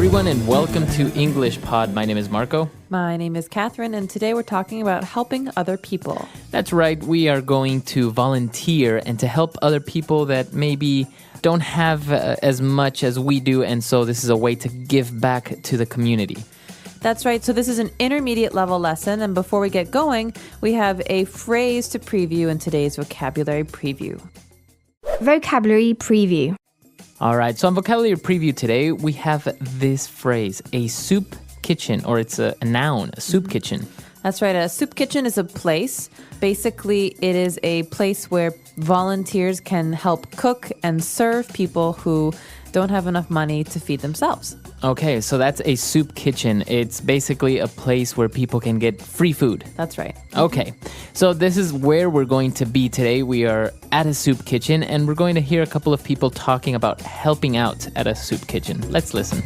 everyone, and welcome to English Pod. My name is Marco. My name is Catherine, and today we're talking about helping other people. That's right. We are going to volunteer and to help other people that maybe don't have as much as we do, and so this is a way to give back to the community. That's right. So this is an intermediate level lesson, and before we get going, we have a phrase to preview in today's vocabulary preview. Vocabulary preview. All right, so on vocabulary preview today, we have this phrase, a soup kitchen, or it's a noun, a soup kitchen. That's right. A soup kitchen is a place. Basically, it is a place where volunteers can help cook and serve people who don't have enough money to feed themselves. Okay, so that's a soup kitchen. It's basically a place where people can get free food. That's right. Okay, so this is where we're going to be today. We are at a soup kitchen, and we're going to hear a couple of people talking about helping out at a soup kitchen. Let's listen.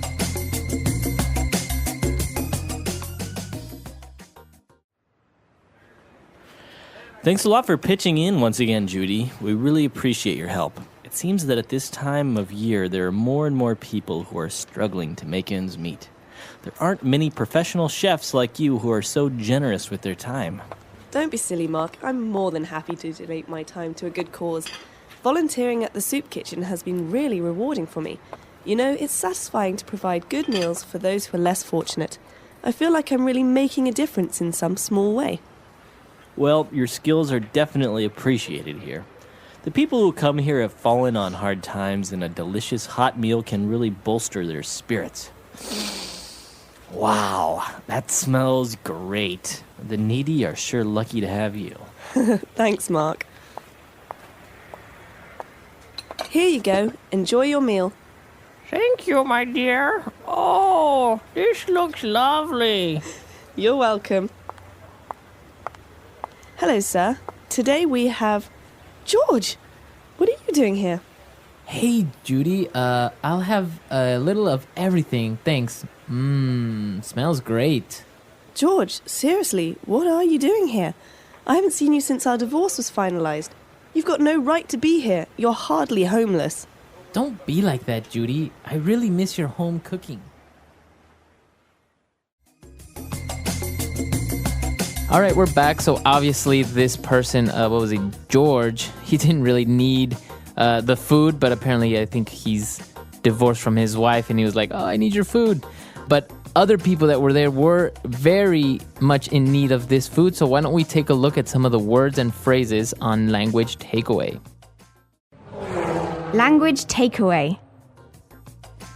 Thanks a lot for pitching in once again, Judy. We really appreciate your help. It seems that at this time of year, there are more and more people who are struggling to make ends meet. There aren't many professional chefs like you who are so generous with their time. Don't be silly, Mark. I'm more than happy to donate my time to a good cause. Volunteering at the soup kitchen has been really rewarding for me. You know, it's satisfying to provide good meals for those who are less fortunate. I feel like I'm really making a difference in some small way. Well, your skills are definitely appreciated here. The people who come here have fallen on hard times, and a delicious hot meal can really bolster their spirits. Wow, that smells great. The needy are sure lucky to have you. Thanks, Mark. Here you go. Enjoy your meal. Thank you, my dear. Oh, this looks lovely. You're welcome. Hello, sir. Today we have... George, what are you doing here? Hey, Judy, I'll have a little of everything, thanks. Smells great. George, seriously, what are you doing here? I haven't seen you since our divorce was finalized. You've got no right to be here. You're hardly homeless. Don't be like that, Judy. I really miss your home cooking. All right, we're back. So obviously this person, George, he didn't really need the food, but apparently I think he's divorced from his wife and he was like, oh, I need your food. But other people that were there were very much in need of this food. So why don't we take a look at some of the words and phrases on language takeaway? Language takeaway.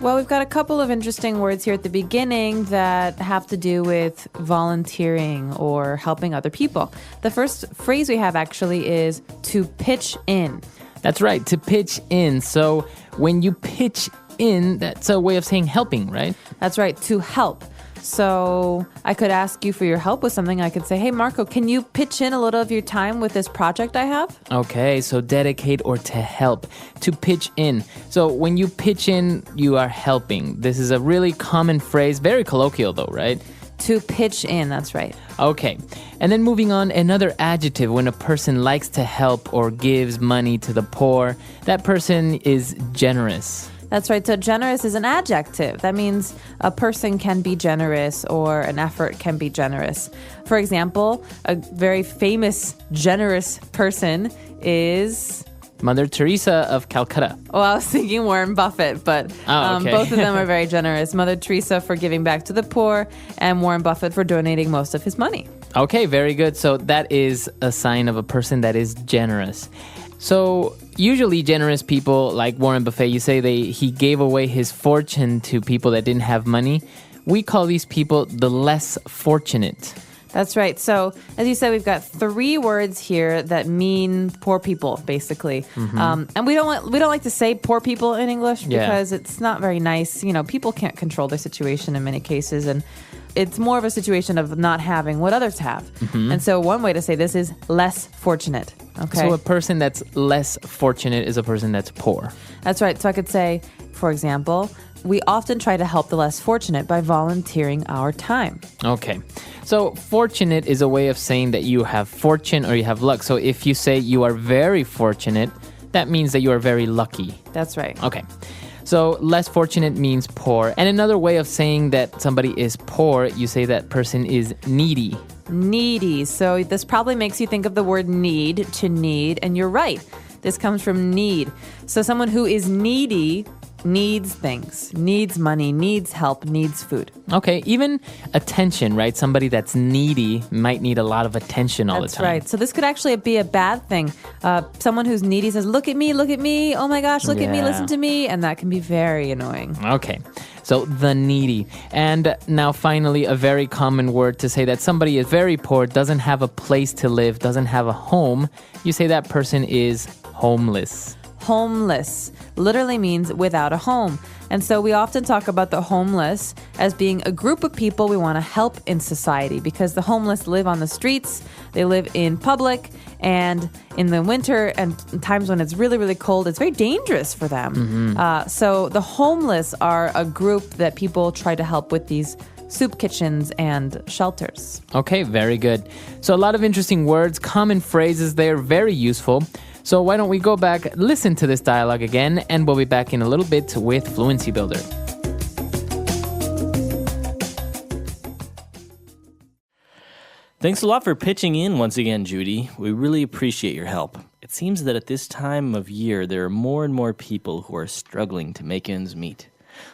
Well, we've got a couple of interesting words here at the beginning that have to do with volunteering or helping other people. The first phrase we have actually is to pitch in. That's right, to pitch in. So when you pitch in, that's a way of saying helping, right? That's right, to help. So I could ask you for your help with something. I could say, hey, Marco, can you pitch in a little of your time with this project I have? Okay, so dedicate or to help, to pitch in. So when you pitch in, you are helping. This is a really common phrase, very colloquial though, right? To pitch in, that's right. Okay, and then moving on, another adjective when a person likes to help or gives money to the poor, that person is generous. That's right. So generous is an adjective. That means a person can be generous or an effort can be generous. For example, a very famous generous person is... Mother Teresa of Calcutta. Well, I was thinking Warren Buffett, but okay. Both of them are very generous. Mother Teresa for giving back to the poor and Warren Buffett for donating most of his money. Okay, very good. So that is a sign of a person that is generous. So usually generous people like Warren Buffett, you say he gave away his fortune to people that didn't have money. We call these people the less fortunate. That's right. So as you said, we've got 3 words here that mean poor people, basically. And we don't like to say poor people in English because it's not very nice. You know, people can't control their situation in many cases, and it's more of a situation of not having what others have. And so one way to say this is less fortunate. Okay. So a person that's less fortunate is a person that's poor. That's right. So I could say, for example, we often try to help the less fortunate by volunteering our time. Okay. So fortunate is a way of saying that you have fortune or you have luck. So if you say you are very fortunate, that means that you are very lucky. That's right. Okay. So less fortunate means poor. And another way of saying that somebody is poor, you say that person is needy. Needy. So this probably makes you think of the word need, to need, and you're right. This comes from need. So someone who is needy needs things, needs money, needs help, needs food. Okay, even attention, right? Somebody that's needy might need a lot of attention all the time. That's right. So this could actually be a bad thing. Someone who's needy says, look at me, oh my gosh, look at me, listen to me. And that can be very annoying. Okay, so the needy. And now finally, a very common word to say that somebody is very poor, doesn't have a place to live, doesn't have a home. You say that person is homeless. Homeless literally means without a home. And so we often talk about the homeless as being a group of people we want to help in society, because the homeless live on the streets, they live in public, and in the winter and times when it's really, really cold, it's very dangerous for them. So the homeless are a group that people try to help with these soup kitchens and shelters. Okay, very good. So a lot of interesting words, common phrases there, very useful. So why don't we go back, listen to this dialogue again, and we'll be back in a little bit with Fluency Builder. Thanks a lot for pitching in once again, Judy. We really appreciate your help. It seems that at this time of year, there are more and more people who are struggling to make ends meet.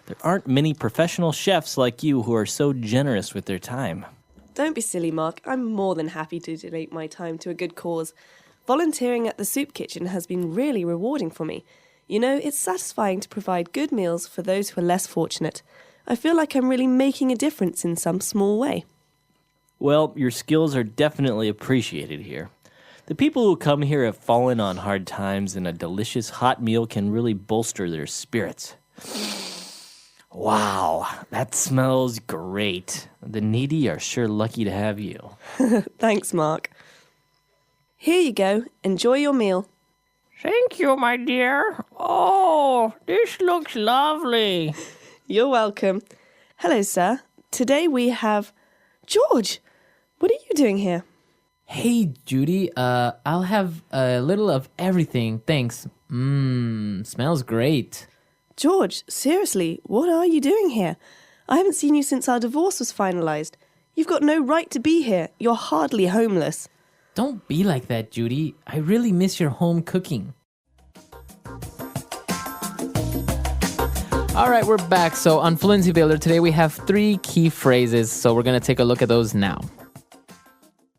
There aren't many professional chefs like you who are so generous with their time. Don't be silly, Mark. I'm more than happy to donate my time to a good cause. Volunteering at the soup kitchen has been really rewarding for me. You know, it's satisfying to provide good meals for those who are less fortunate. I feel like I'm really making a difference in some small way. Well, your skills are definitely appreciated here. The people who come here have fallen on hard times, and a delicious hot meal can really bolster their spirits. Wow, that smells great. The needy are sure lucky to have you. Thanks, Mark. Here you go. Enjoy your meal. Thank you, my dear. Oh, this looks lovely. You're welcome. Hello, sir. Today we have... George, what are you doing here? Hey, Judy, I'll have a little of everything, thanks. Smells great. George, seriously, what are you doing here? I haven't seen you since our divorce was finalized. You've got no right to be here. You're hardly homeless. Don't be like that, Judy. I really miss your home cooking. All right, we're back. So on Fluency Builder today, we have 3 key phrases. So we're going to take a look at those now.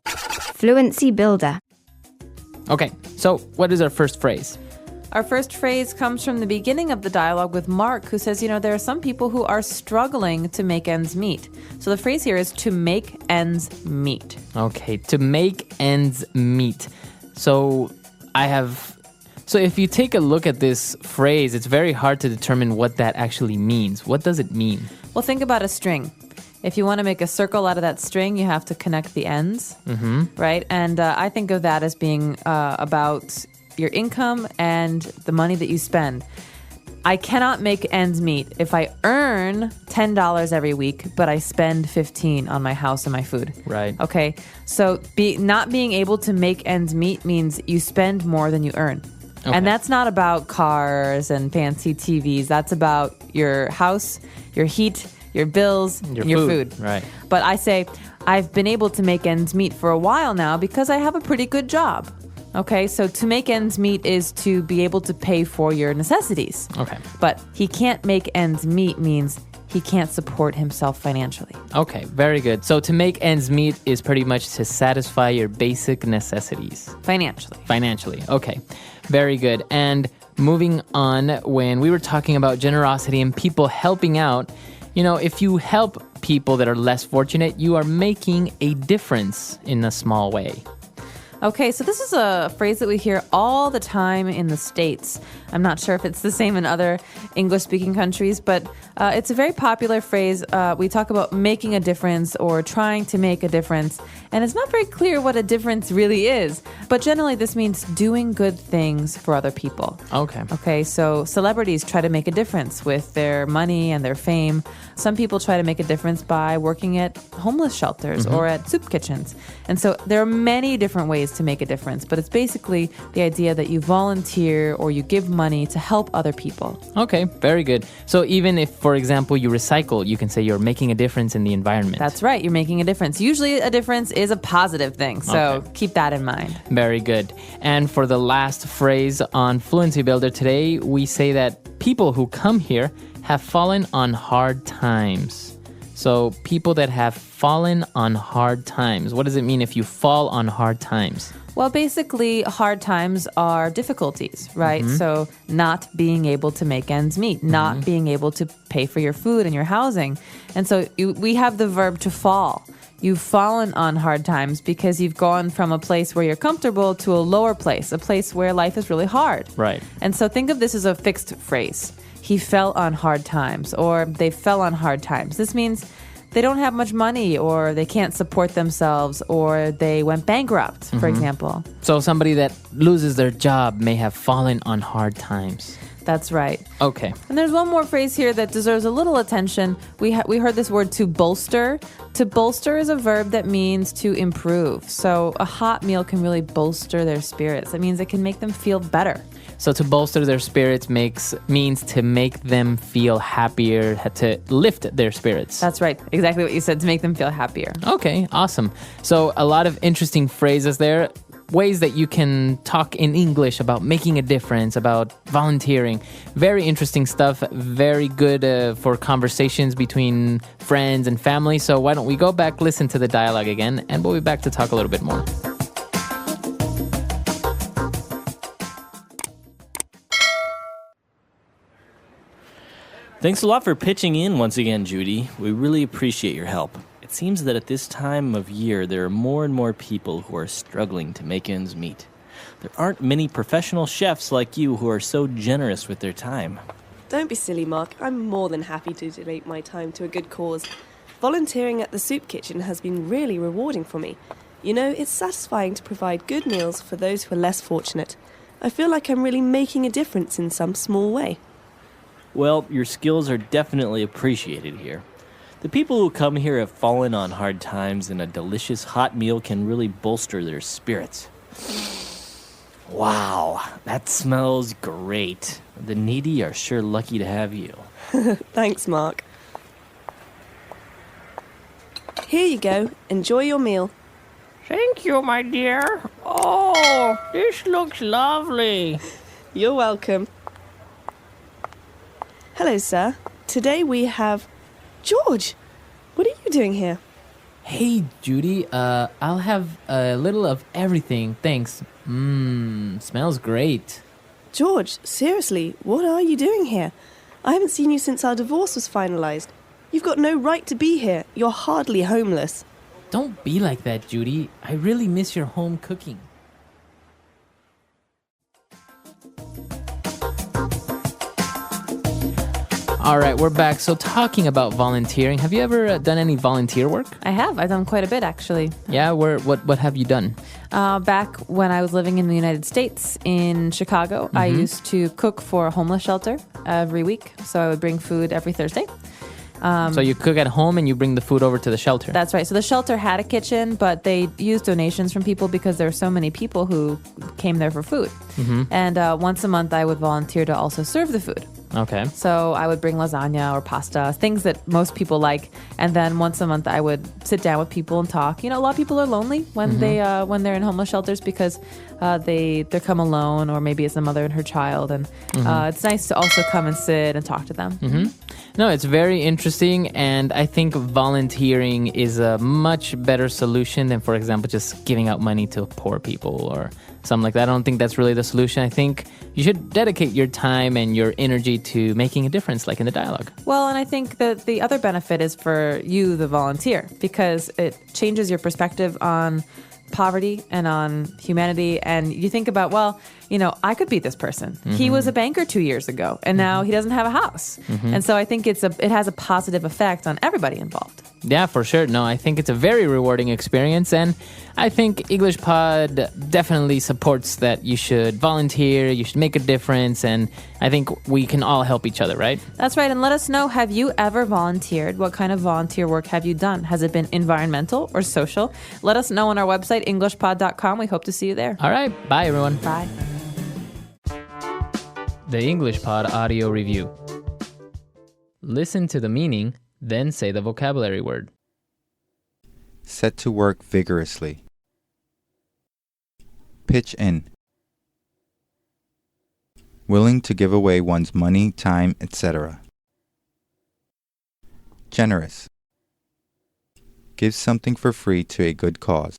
Fluency Builder. Okay, so what is our first phrase? Our first phrase comes from the beginning of the dialogue with Mark, who says, you know, there are some people who are struggling to make ends meet. So the phrase here is to make ends meet. Okay, to make ends meet. So if you take a look at this phrase, it's very hard to determine what that actually means. What does it mean? Well, think about a string. If you want to make a circle out of that string, you have to connect the ends, right? And I think of that as being about your income and the money that you spend. I cannot make ends meet if I earn $10 every week, but I spend $15 on my house and my food. Right. Okay. So not being able to make ends meet means you spend more than you earn. Okay. And that's not about cars and fancy TVs. That's about your house, your heat, your bills, and your food. Right. But I say, I've been able to make ends meet for a while now because I have a pretty good job. Okay, so to make ends meet is to be able to pay for your necessities. Okay. But he can't make ends meet means he can't support himself financially. Okay, very good. So to make ends meet is pretty much to satisfy your basic necessities. Financially, okay. Very good. And moving on, when we were talking about generosity and people helping out, you know, if you help people that are less fortunate, you are making a difference in a small way. Okay, so this is a phrase that we hear all the time in the States. I'm not sure if it's the same in other English-speaking countries, but it's a very popular phrase. We talk about making a difference or trying to make a difference. And it's not very clear what a difference really is. But generally, this means doing good things for other people. Okay. Okay, so celebrities try to make a difference with their money and their fame. Some people try to make a difference by working at homeless shelters or at soup kitchens. And so there are many different ways to make a difference, but it's basically the idea that you volunteer or you give money to help other people. Okay, very good. So even if, for example, you recycle, you can say you're making a difference in the environment. That's right, you're making a difference. Usually a difference is a positive thing, so keep that in mind. Very good. And for the last phrase on Fluency Builder today, we say that people who come here have fallen on hard times. So people that have fallen on hard times. What does it mean if you fall on hard times? Well, basically, hard times are difficulties, right? So not being able to make ends meet, not being able to pay for your food and your housing. And so we have the verb to fall. You've fallen on hard times because you've gone from a place where you're comfortable to a lower place, a place where life is really hard. Right. And so think of this as a fixed phrase. He fell on hard times, or they fell on hard times. This means they don't have much money, or they can't support themselves, or they went bankrupt, for example. So somebody that loses their job may have fallen on hard times. That's right. Okay. And there's one more phrase here that deserves a little attention. We heard this word to bolster. To bolster is a verb that means to improve. So a hot meal can really bolster their spirits. That means it can make them feel better. So to bolster their spirits means to make them feel happier, to lift their spirits. That's right. Exactly what you said, to make them feel happier. Okay, awesome. So a lot of interesting phrases there. Ways that you can talk in English about making a difference, about volunteering. Very interesting stuff. Very good for conversations between friends and family. So why don't we go back, listen to the dialogue again, and we'll be back to talk a little bit more. Thanks a lot for pitching in once again, Judy. We really appreciate your help. It seems that at this time of year, there are more and more people who are struggling to make ends meet. There aren't many professional chefs like you who are so generous with their time. Don't be silly, Mark. I'm more than happy to donate my time to a good cause. Volunteering at the soup kitchen has been really rewarding for me. You know, it's satisfying to provide good meals for those who are less fortunate. I feel like I'm really making a difference in some small way. Well, your skills are definitely appreciated here. The people who come here have fallen on hard times, and a delicious hot meal can really bolster their spirits. Wow, that smells great. The needy are sure lucky to have you. Thanks, Mark. Here you go. Enjoy your meal. Thank you, my dear. Oh, this looks lovely. You're welcome. Hello, sir. Today we have... George, what are you doing here? Hey, Judy, I'll have a little of everything, thanks. Smells great. George, seriously, what are you doing here? I haven't seen you since our divorce was finalized. You've got no right to be here. You're hardly homeless. Don't be like that, Judy. I really miss your home cooking. All right, we're back. So talking about volunteering, have you ever done any volunteer work? I have. I've done quite a bit, actually. Yeah, what have you done? Back when I was living in the United States in Chicago, I used to cook for a homeless shelter every week. So I would bring food every Thursday. So you cook at home and you bring the food over to the shelter. That's right. So the shelter had a kitchen, but they used donations from people because there were so many people who came there for food. And once a month, I would volunteer to also serve the food. Okay. So I would bring lasagna or pasta, things that most people like. And then once a month, I would sit down with people and talk. You know, a lot of people are lonely when they're in homeless shelters because they come alone, or maybe it's a mother and her child. And it's nice to also come and sit and talk to them. No, it's very interesting, and I think volunteering is a much better solution than, for example, just giving out money to poor people or something like that. I don't think that's really the solution. I think you should dedicate your time and your energy to making a difference, like in the dialogue. Well, and I think that the other benefit is for you, the volunteer, because it changes your perspective on poverty and on humanity. And you think about, well, I could be this person. He was a banker 2 years ago, and now he doesn't have a house. And so I think it has a positive effect on everybody involved. Yeah, for sure. No, I think it's a very rewarding experience, and I think English Pod definitely supports that you should volunteer, you should make a difference, and I think we can all help each other, right? That's right. And let us know, have you ever volunteered? What kind of volunteer work have you done? Has it been environmental or social? Let us know on our website, englishpod.com. We hope to see you there. All right. Bye, everyone. Bye. The English Pod audio review. Listen to the meaning, then say the vocabulary word. Set to work vigorously. Pitch in. Willing to give away one's money, time, etc. Generous. Give something for free to a good cause.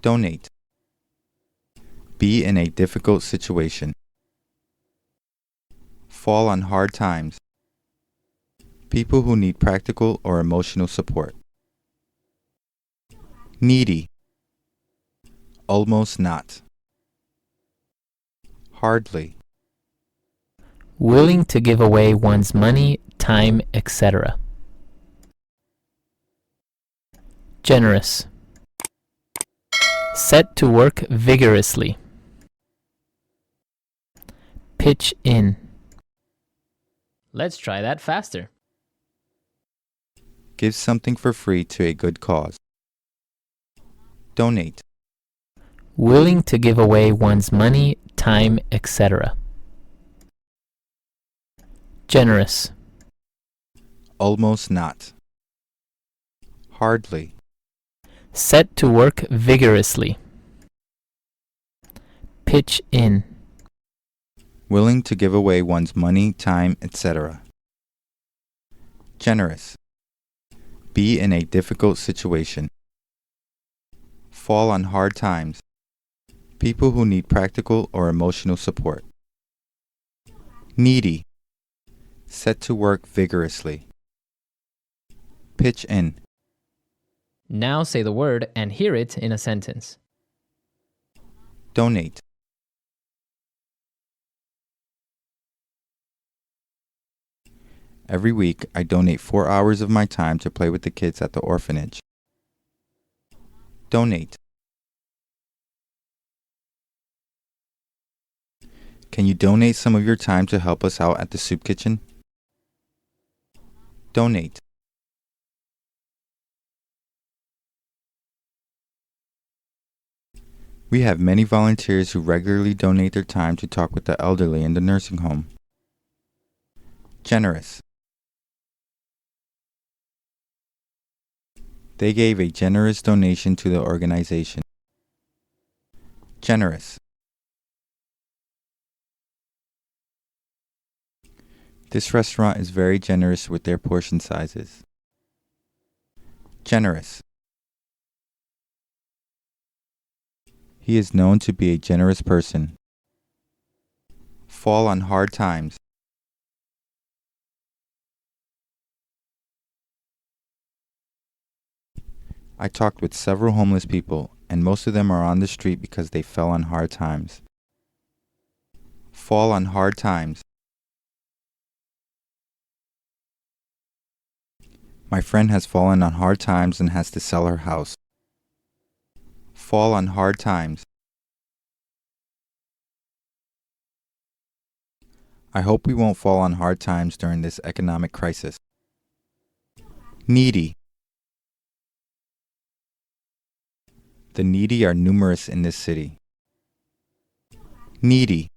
Donate. Be in a difficult situation. Fall on hard times. People who need practical or emotional support. Needy. Almost not. Hardly. Willing to give away one's money, time, etc. Generous. Set to work vigorously. Pitch in. Let's try that faster. Give something for free to a good cause. Donate. Willing to give away one's money, time, etc. Generous. Almost not. Hardly. Set to work vigorously. Pitch in. Willing to give away one's money, time, etc. Generous. Be in a difficult situation. Fall on hard times. People who need practical or emotional support. Needy. Set to work vigorously. Pitch in. Now say the word and hear it in a sentence. Donate. Every week, I donate 4 hours of my time to play with the kids at the orphanage. Donate. Can you donate some of your time to help us out at the soup kitchen? Donate. We have many volunteers who regularly donate their time to talk with the elderly in the nursing home. Generous. They gave a generous donation to the organization. Generous. This restaurant is very generous with their portion sizes. Generous. He is known to be a generous person. Fall on hard times. I talked with several homeless people, and most of them are on the street because they fell on hard times. Fall on hard times. My friend has fallen on hard times and has to sell her house. Fall on hard times. I hope we won't fall on hard times during this economic crisis. Needy. The needy are numerous in this city. Needy.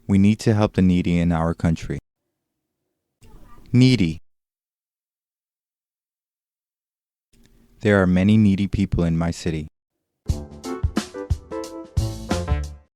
We need to help the needy in our country. Needy. There are many needy people in my city.